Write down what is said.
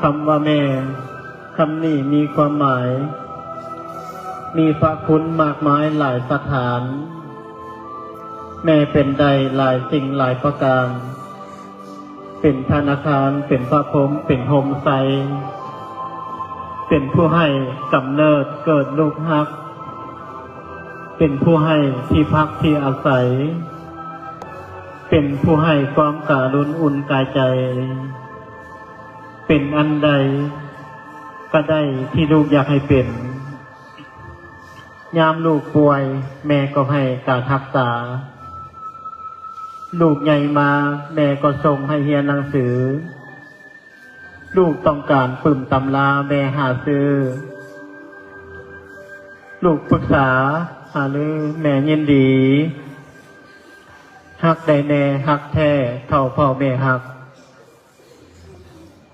คำว่าแม่คำนี้มีความหมายมีพระคุณมากมายหลายสถานแม่เป็นใดหลายสิ่งหลายประการเป็นธนาคารเป็นพระพรหมเป็นโฮมไซเป็นผู้ให้กำเนิดเกิดลูกฮักเป็นผู้ให้ที่พักที่อาศัยเป็นผู้ให้ความการุณอุ่นกายใจเป็นอันใดก็ได้ที่ลูกอยากให้เป็นยามลูกป่วยแม่ก็ให้การรักษาลูกใหญ่มาแม่ก็ส่งให้เรียนหนังสือลูกต้องการปึ่มตำราแม่หาซื้อลูกปรึกษาหาลือแม่ยินดีฮักใดแน่ฮักแท้เท่าพ่อแม่ฮัก